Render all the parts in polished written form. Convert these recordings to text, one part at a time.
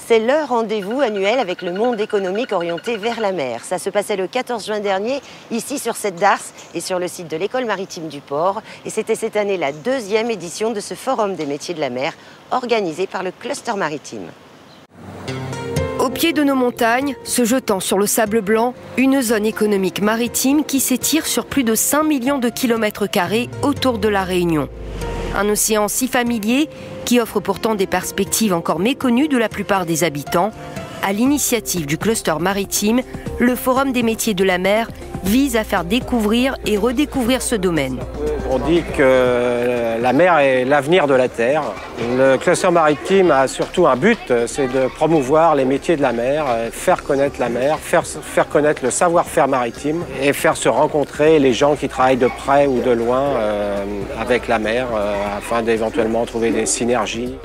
C'est le rendez-vous annuel avec le monde économique orienté vers la mer. Ça se passait le 14 juin dernier, ici sur cette darse et sur le site de l'école maritime du port. Et c'était cette année la 2e édition de ce forum des métiers de la mer, organisé par le cluster maritime. Au pied de nos montagnes, se jetant sur le sable blanc, une zone économique maritime qui s'étire sur plus de 5 millions de kilomètres carrés autour de la Réunion. Un océan si familier qui offre pourtant des perspectives encore méconnues de la plupart des habitants. À l'initiative du cluster maritime, le Forum des métiers de la mer vise à faire découvrir et redécouvrir ce domaine. On dit que la mer est l'avenir de la terre. Le cluster maritime a surtout un but, c'est de promouvoir les métiers de la mer, faire connaître la mer, faire connaître le savoir-faire maritime et faire se rencontrer les gens qui travaillent de près ou de loin avec la mer afin d'éventuellement trouver des synergies.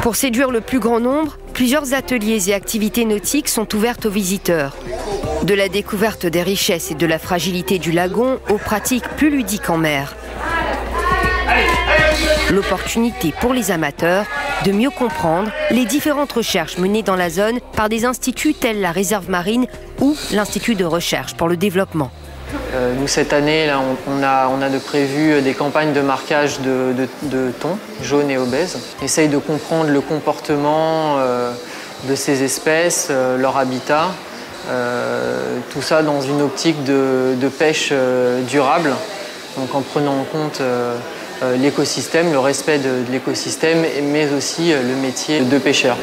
Pour séduire le plus grand nombre, plusieurs ateliers et activités nautiques sont ouvertes aux visiteurs. De la découverte des richesses et de la fragilité du lagon aux pratiques plus ludiques en mer. L'opportunité pour les amateurs de mieux comprendre les différentes recherches menées dans la zone par des instituts tels la Réserve marine ou l'Institut de recherche pour le développement. Nous, cette année, là, on a de prévu des campagnes de marquage de thon, jaune et obèse. On essaye de comprendre le comportement de ces espèces, leur habitat, tout ça dans une optique de pêche durable, donc en prenant en compte l'écosystème, le respect de l'écosystème, mais aussi le métier de pêcheur.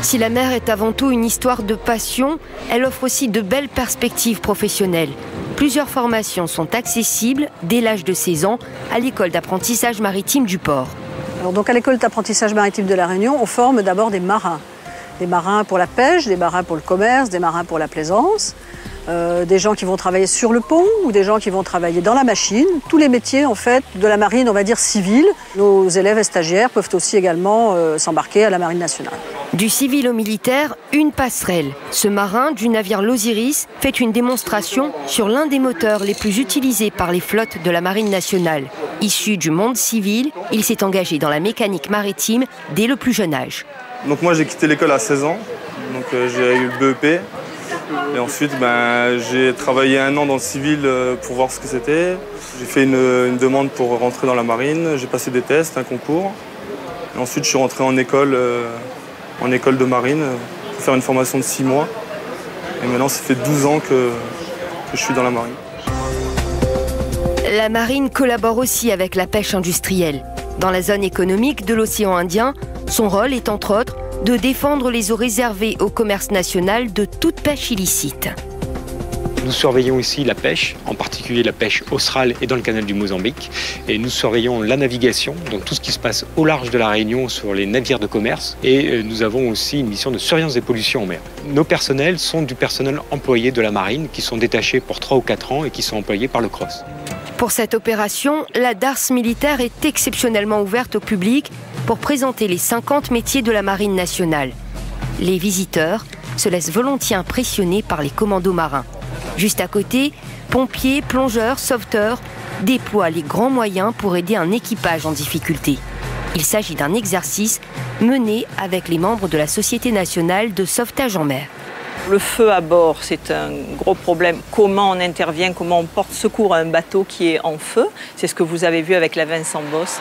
Si la mer est avant tout une histoire de passion, elle offre aussi de belles perspectives professionnelles. Plusieurs formations sont accessibles dès l'âge de 16 ans à l'école d'apprentissage maritime du port. Alors donc à l'école d'apprentissage maritime de la Réunion, on forme d'abord des marins. Des marins pour la pêche, des marins pour le commerce, des marins pour la plaisance. Des gens qui vont travailler sur le pont ou des gens qui vont travailler dans la machine. Tous les métiers en fait de la marine, on va dire civile. Nos élèves et stagiaires peuvent aussi également s'embarquer à la marine nationale. Du civil au militaire, une passerelle. Ce marin du navire l'Osiris fait une démonstration sur l'un des moteurs les plus utilisés par les flottes de la marine nationale. Issu du monde civil, il s'est engagé dans la mécanique maritime dès le plus jeune âge. Donc moi j'ai quitté l'école à 16 ans, donc j'ai eu le BEP. Et ensuite, j'ai travaillé 1 an dans le civil pour voir ce que c'était. J'ai fait une demande pour rentrer dans la marine. J'ai passé des tests, un concours. Et ensuite, je suis rentré en école de marine pour faire une formation de 6 mois. Et maintenant, ça fait 12 ans que je suis dans la marine. La marine collabore aussi avec la pêche industrielle. Dans la zone économique de l'océan Indien, son rôle est entre autres de défendre les eaux réservées au commerce national de toute pêche illicite. Nous surveillons ici la pêche, en particulier la pêche australe et dans le canal du Mozambique. Et nous surveillons la navigation, donc tout ce qui se passe au large de la Réunion sur les navires de commerce. Et nous avons aussi une mission de surveillance des pollutions en mer. Nos personnels sont du personnel employé de la marine qui sont détachés pour 3 ou 4 ans et qui sont employés par le CROSS. Pour cette opération, la darse militaire est exceptionnellement ouverte au public pour présenter les 50 métiers de la marine nationale. Les visiteurs se laissent volontiers impressionner par les commandos marins. Juste à côté, pompiers, plongeurs, sauveteurs déploient les grands moyens pour aider un équipage en difficulté. Il s'agit d'un exercice mené avec les membres de la Société nationale de sauvetage en mer. Le feu à bord, c'est un gros problème. Comment on intervient, comment on porte secours à un bateau qui est en feu. C'est ce que vous avez vu avec la Vincent Bosse,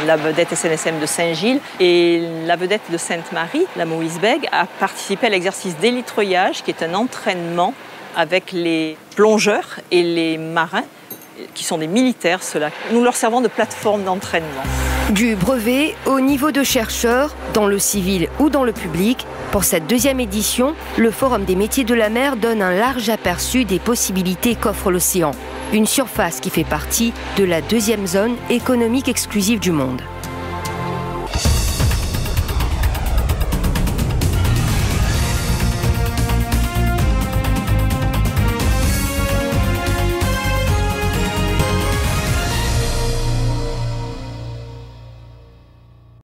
la vedette SNSM de Saint-Gilles et la vedette de Sainte-Marie, la Moïse Bègue, a participé à l'exercice d'élitreillage, qui est un entraînement avec les plongeurs et les marins, qui sont des militaires, ceux-là. Nous leur servons de plateforme d'entraînement. Du brevet au niveau de chercheur, dans le civil ou dans le public, pour cette 2e édition, le Forum des métiers de la mer donne un large aperçu des possibilités qu'offre l'océan. Une surface qui fait partie de la 2e zone économique exclusive du monde.